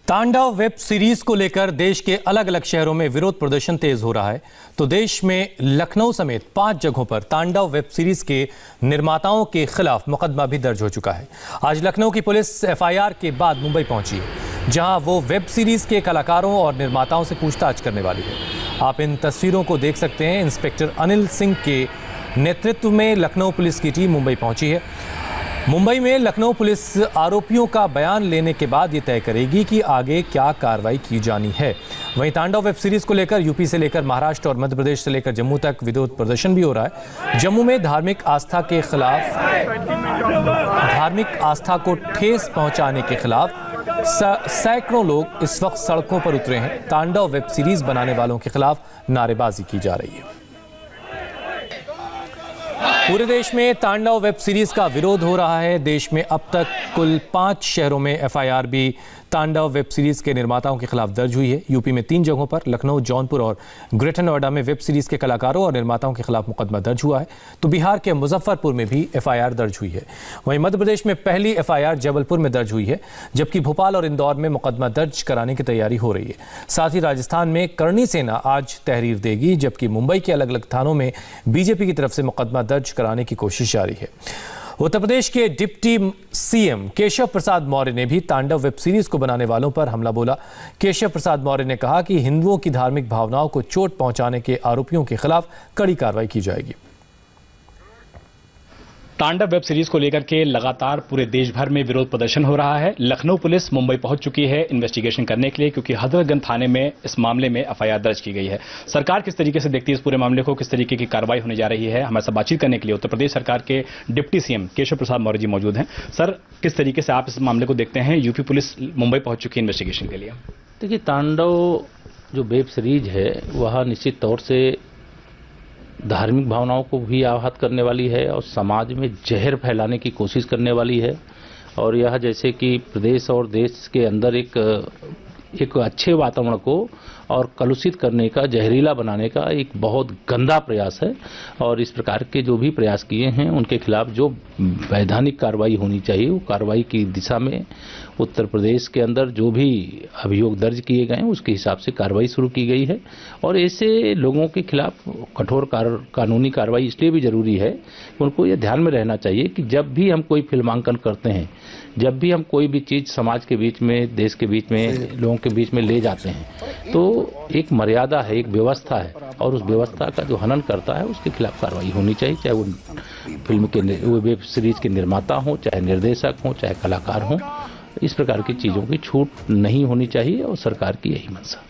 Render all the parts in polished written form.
तांडव web series को लेकर देश के अलग अलग शहरों में विरोध प्रदर्शन तेज हो रहा है, तो देश में लखनऊ समेत 5 जगहों पर तांडव वेब सीरीज के निर्माताओं के खिलाफ मुकदमा भी दर्ज हो चुका है। आज लखनऊ की पुलिस एफआईआर के बाद मुंबई पहुंची है, जहां वो वेब सीरीज के कलाकारों और निर्माताओं से पूछताछ करने वाली है। आप इन तस्वीरों को देख सकते हैं। इंस्पेक्टर अनिल सिंह के नेतृत्व में लखनऊ पुलिस की टीम मुंबई पहुंची है। मुंबई में लखनऊ पुलिस आरोपियों का बयान लेने के बाद ये तय करेगी कि आगे क्या कार्रवाई की जानी है। वहीं तांडव वेब सीरीज को लेकर यूपी से लेकर महाराष्ट्र और मध्य प्रदेश से लेकर जम्मू तक विरोध प्रदर्शन भी हो रहा है। जम्मू में धार्मिक आस्था के खिलाफ, धार्मिक आस्था को ठेस पहुंचाने के खिलाफ सैकड़ों लोग इस वक्त सड़कों पर उतरे हैं। तांडव वेब सीरीज बनाने वालों के खिलाफ नारेबाजी की जा रही है। पूरे देश में तांडव वेब सीरीज का विरोध हो रहा है। देश में अब तक कुल 5 शहरों में एफआईआर भी तांडव वेब सीरीज के निर्माताओं के खिलाफ दर्ज हुई है। यूपी में 3 जगहों पर, लखनऊ, जौनपुर और ग्रेटर नोएडा में वेब सीरीज के कलाकारों और निर्माताओं के खिलाफ मुकदमा दर्ज हुआ है। तो बिहार के मुजफ्फरपुर में भी एफआईआर दर्ज हुई है। वहीं मध्य प्रदेश में पहली एफआईआर जबलपुर में दर्ज हुई है, जबकि भोपाल और इंदौर में मुकदमा दर्ज कराने की तैयारी हो रही है। साथ ही राजस्थान में करणी सेना आज तहरीर देगी, जबकि मुंबई के अलग अलग थानों में बीजेपी की तरफ से मुकदमा दर्ज कराने की कोशिश जारी है। उत्तर प्रदेश के डिप्टी सीएम केशव प्रसाद मौर्य ने भी तांडव वेब सीरीज को बनाने वालों पर हमला बोला। केशव प्रसाद मौर्य ने कहा कि हिंदुओं की धार्मिक भावनाओं को चोट पहुंचाने के आरोपियों के खिलाफ कड़ी कार्रवाई की जाएगी। तांडव वेब सीरीज को लेकर के लगातार पूरे देश भर में विरोध प्रदर्शन हो रहा है। लखनऊ पुलिस मुंबई पहुंच चुकी है इन्वेस्टिगेशन करने के लिए, क्योंकि हजरतगंज थाने में इस मामले में एफआईआर दर्ज की गई है। सरकार किस तरीके से देखती है इस पूरे मामले को, किस तरीके की कार्रवाई होने जा रही है, हमारे साथ बातचीत करने के लिए उत्तर प्रदेश सरकार के डिप्टी सीएम केशव प्रसाद मौर्य जी मौजूद हैं। सर, किस तरीके से आप इस मामले को देखते हैं? यूपी पुलिस मुंबई पहुंच चुकी है इन्वेस्टिगेशन के लिए। देखिए, तांडव जो वेब सीरीज है वह निश्चित तौर से धार्मिक भावनाओं को भी आहत करने वाली है और समाज में जहर फैलाने की कोशिश करने वाली है। और यह जैसे कि प्रदेश और देश के अंदर एक अच्छे वातावरण को और कलुषित करने का, जहरीला बनाने का एक बहुत गंदा प्रयास है। और इस प्रकार के जो भी प्रयास किए हैं उनके खिलाफ जो वैधानिक कार्रवाई होनी चाहिए, वो कार्रवाई की दिशा में उत्तर प्रदेश के अंदर जो भी अभियोग दर्ज किए गए हैं उसके हिसाब से कार्रवाई शुरू की गई है। और ऐसे लोगों के खिलाफ कठोर कानूनी कार्रवाई इसलिए भी जरूरी है कि उनको ये ध्यान में रहना चाहिए कि जब भी हम कोई फिल्मांकन करते हैं, जब भी हम कोई भी चीज़ समाज के बीच में, देश के बीच में, लोगों के बीच में ले जाते हैं, तो एक मर्यादा है, एक व्यवस्था है, और उस व्यवस्था का जो हनन करता है उसके खिलाफ कार्रवाई होनी चाहिए। चाहे वो फिल्म के, वो वेब सीरीज के निर्माता हों, चाहे निर्देशक हों, चाहे कलाकार हों, इस प्रकार की चीज़ों की छूट नहीं होनी चाहिए और सरकार की यही मंशा।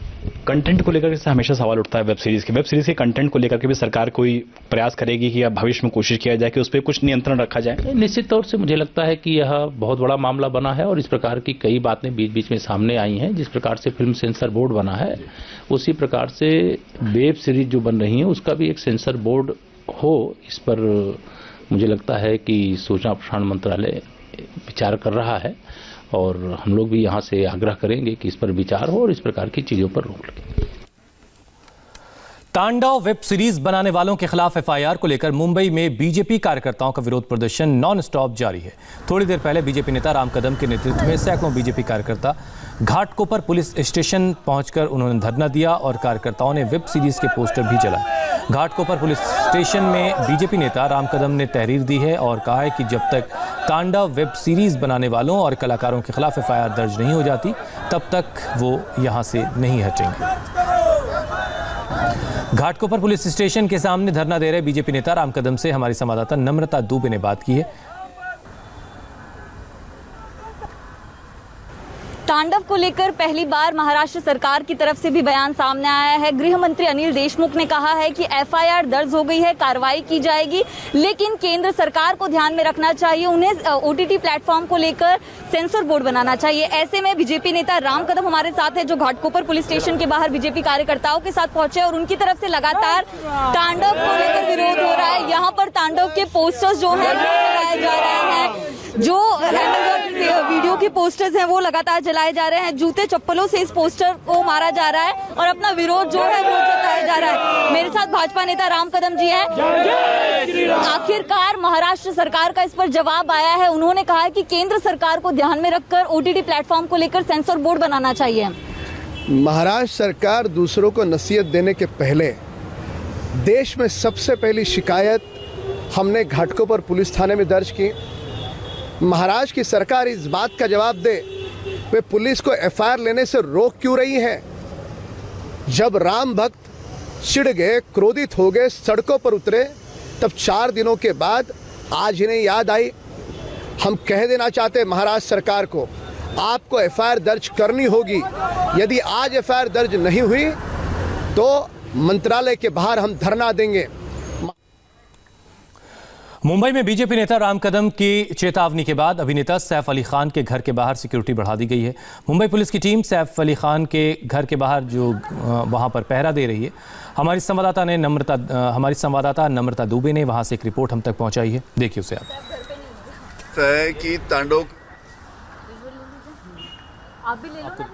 कंटेंट को लेकर के हमेशा सवाल उठता है वेब सीरीज के कंटेंट को लेकर के भी सरकार कोई प्रयास करेगी कि या भविष्य में कोशिश किया जाए कि उस पर कुछ नियंत्रण रखा जाए? निश्चित तौर से मुझे लगता है कि यह बहुत बड़ा मामला बना है और इस प्रकार की कई बातें बीच बीच में सामने आई हैं। जिस प्रकार से फिल्म सेंसर बोर्ड बना है, उसी प्रकार से वेब सीरीज जो बन रही है उसका भी एक सेंसर बोर्ड हो, इस पर मुझे लगता है कि सूचना प्रसारण मंत्रालय विचार कर रहा है। और हम लोग भी यहाँ से आग्रह करेंगे कि इस पर विचार हो और इस प्रकार की चीजों पर रोक लगे। तांडव वेब सीरीज बनाने वालों के खिलाफ एफआईआर को लेकर मुंबई में बीजेपी कार्यकर्ताओं का विरोध प्रदर्शन नॉन स्टॉप जारी है। थोड़ी देर पहले बीजेपी नेता राम कदम के नेतृत्व में सैकड़ों बीजेपी कार्यकर्ता घाटकोपर पुलिस स्टेशन पहुंचकर उन्होंने धरना दिया और कार्यकर्ताओं ने वेब सीरीज के पोस्टर भी जलाए। घाटकोपर पुलिस स्टेशन में बीजेपी नेता राम कदम ने तहरीर दी है और कहा है कि जब तक तांडव वेब सीरीज बनाने वालों और कलाकारों के खिलाफ एफआईआर दर्ज नहीं हो जाती, तब तक वो यहां से नहीं हटेंगे। घाटकोपर पुलिस स्टेशन के सामने धरना दे रहे बीजेपी नेता राम कदम से हमारी संवाददाता नम्रता दुबे ने बात की है। तांडव को लेकर पहली बार महाराष्ट्र सरकार की तरफ से भी बयान सामने आया है। गृह मंत्री अनिल देशमुख ने कहा है कि एफआईआर दर्ज हो गई है, कार्रवाई की जाएगी, लेकिन केंद्र सरकार को ध्यान में रखना चाहिए, उन्हें ओटीटी प्लेटफॉर्म को लेकर सेंसर बोर्ड बनाना चाहिए। ऐसे में बीजेपी नेता राम कदम हमारे साथ है, जो घाटकोपर पुलिस स्टेशन के बाहर बीजेपी कार्यकर्ताओं के साथ पहुंचे और उनकी तरफ से लगातार तांडव को लेकर विरोध हो रहा है। यहाँ पर तांडव के पोस्टर्स जो है लगाए जा रहे हैं। जो वीडियो की पोस्टर्स हैं वो लगातार जलाए जा रहे हैं, जूते चप्पलों से इस पोस्टर को मारा जा रहा है और अपना विरोध जो है वो जताया जा रहा है। मेरे साथ भाजपा नेता राम कदम जी हैं। आखिरकार महाराष्ट्र सरकार का इस पर जवाब आया है। उन्होंने कहा है कि केंद्र सरकार को ध्यान में रखकर OTT प्लेटफॉर्म को लेकर सेंसर बोर्ड बनाना चाहिए। महाराष्ट्र सरकार दूसरों को नसीहत देने के पहले देश में सबसे पहली शिकायत हमने घाटकोपर पुलिस थाने में दर्ज की। महाराष्ट्र की सरकार इस बात का जवाब दे वे पुलिस को FIR लेने से रोक क्यों रही है। जब राम भक्त चिढ़ गए, क्रोधित हो गए, सड़कों पर उतरे, तब 4 दिनों के बाद आज इन्हें याद आई। हम कह देना चाहते महाराष्ट्र सरकार को, आपको FIR दर्ज करनी होगी। यदि आज FIR दर्ज नहीं हुई तो मंत्रालय के बाहर हम धरना देंगे। मुंबई में बीजेपी नेता राम कदम की चेतावनी के बाद अभिनेता सैफ अली खान के घर के बाहर सिक्योरिटी बढ़ा दी गई है। मुंबई पुलिस की टीम सैफ अली खान के घर के बाहर जो वहां पर पहरा दे रही है। हमारी संवाददाता नम्रता दुबे ने वहां से एक रिपोर्ट हम तक पहुंचाई है, देखिए उसे आप। कि तांडव आप भी ले लो ना।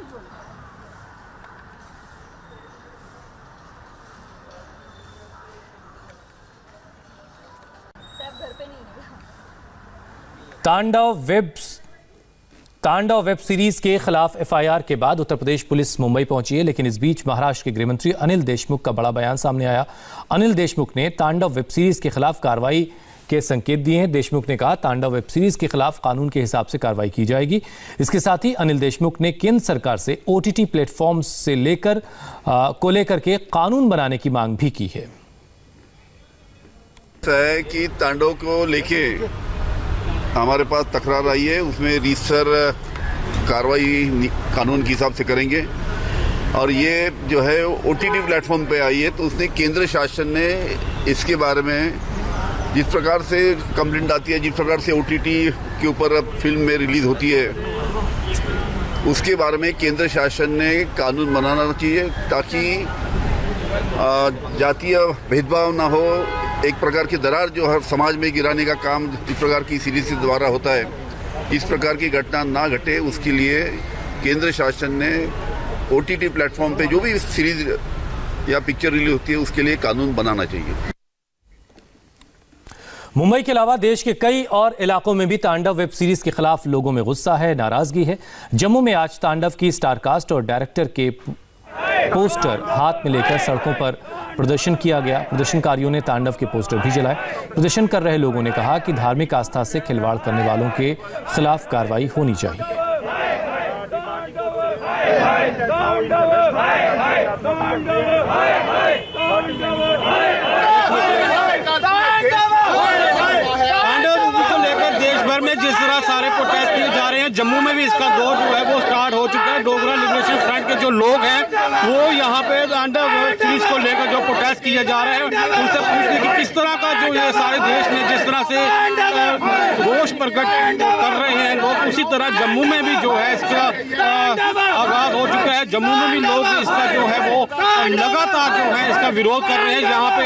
तांडव वेब सीरीज के खिलाफ FIR के बाद उत्तर प्रदेश पुलिस मुंबई पहुंची है, लेकिन इस बीच महाराष्ट्र के गृह मंत्री अनिल देशमुख का बड़ा बयान सामने आया। अनिल देशमुख ने तांडव वेब सीरीज के खिलाफ कार्रवाई के संकेत दिए हैं। देशमुख ने कहा तांडव वेब सीरीज के खिलाफ कानून के हिसाब से कार्रवाई की जाएगी। इसके साथ ही अनिल देशमुख ने केंद्र सरकार से OTT प्लेटफॉर्म से लेकर के कानून बनाने की मांग भी की है। कि तांडव को लेके हमारे पास तकरार आई है, उसमें रीसर कार्रवाई कानून के हिसाब से करेंगे। और ये जो है OTT प्लेटफॉर्म पे आई है, तो उसने केंद्र शासन ने इसके बारे में जिस प्रकार से कंप्लेंट आती है, जिस प्रकार से OTT के ऊपर फिल्म में रिलीज होती है, उसके बारे में केंद्र शासन ने कानून बनाना चाहिए ताकि जातीय भेदभाव ना हो। एक प्रकार की दरार जो हर समाज में गिराने का काम इस प्रकार की सीरीज के द्वारा होता है, इस प्रकार की घटना ना घटे, उसके लिए केंद्र शासन ने OTT प्लेटफॉर्म पे जो भी सीरीज या पिक्चर रिलीज होती है उसके लिए कानून बनाना चाहिए। मुंबई के अलावा देश के कई और इलाकों में भी तांडव वेब सीरीज के खिलाफ लोगों में गुस्सा है, नाराजगी है। जम्मू में आज तांडव की स्टारकास्ट और डायरेक्टर के पोस्टर हाथ में लेकर सड़कों पर प्रदर्शन किया गया। प्रदर्शनकारियों ने तांडव के पोस्टर भी जलाए। प्रदर्शन कर रहे लोगों ने कहा कि धार्मिक आस्था से खिलवाड़ करने वालों के खिलाफ कार्रवाई होनी चाहिए। जिस तरह सारे प्रोटेस्ट किए जा रहे हैं, जम्मू में भी इसका दौर जो है वो स्टार्ट हो चुका है। डोगरा लिबरेशन फ्रंट के जो लोग हैं वो यहाँ पे तांडव सीरीज को लेकर जो प्रोटेस्ट किए जा रहे हैं, उनसे पूछने की किस तरह का जो ये सारे देश में जिस तरह से रोष प्रकट कर रहे हैं लोग, उसी तरह जम्मू में भी जो है इसका आगाज हो चुका है। जम्मू में भी लोग इसका जो है वो लगातार जो है इसका विरोध कर रहे हैं। यहाँ पे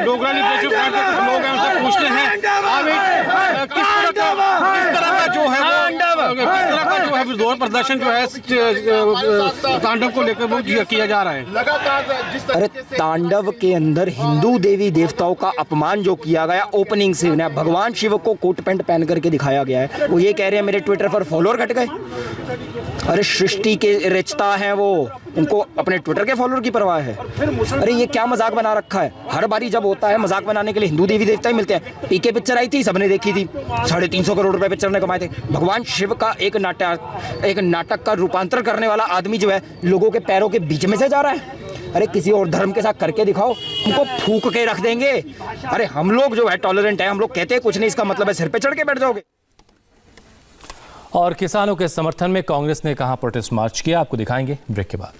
डोगरा लिबरेशन फ्रंट के कुछ लोग हैं, उनसे पूछते हैं किस तरह का जो है विरोध प्रदर्शन जो है तांडव को लेकर वो किया जा रहा है। अरे तांडव के अंदर हिंदू देवी देवताओं का अपमान जो किया गया ओपनिंग से, भगवान शिव को कोट पैंट पहन करके दिखाया गया है। वो ये कह रहे हैं मेरे ट्विटर पर फॉलोअर घट गए। अरे सृष्टि के रचता है वो, उनको अपने ट्विटर के फॉलोअर की परवाह है। अरे ये क्या मजाक बना रखा है। हर बारी जब होता है मजाक बनाने के लिए हिंदू देवी देवता ही मिलते हैं। पीके पिक्चर आई थी, सबने देखी थी, 350 करोड़ रुपए पिक्चर ने कमाए थे। भगवान शिव का एक नाटक का रूपांतर करने वाला आदमी जो है लोगों के पैरों के बीच में से जा रहा है। अरे किसी और धर्म के साथ करके दिखाओ, उनको फूंक के रख देंगे। अरे हम लोग जो है टॉलरेंट है, हम लोग कहते हैं कुछ नहीं, इसका मतलब है सिर पे चढ़ के बैठ जाओगे। और किसानों के समर्थन में कांग्रेस ने कहां प्रोटेस्ट मार्च किया, आपको दिखाएंगे ब्रेक के बाद।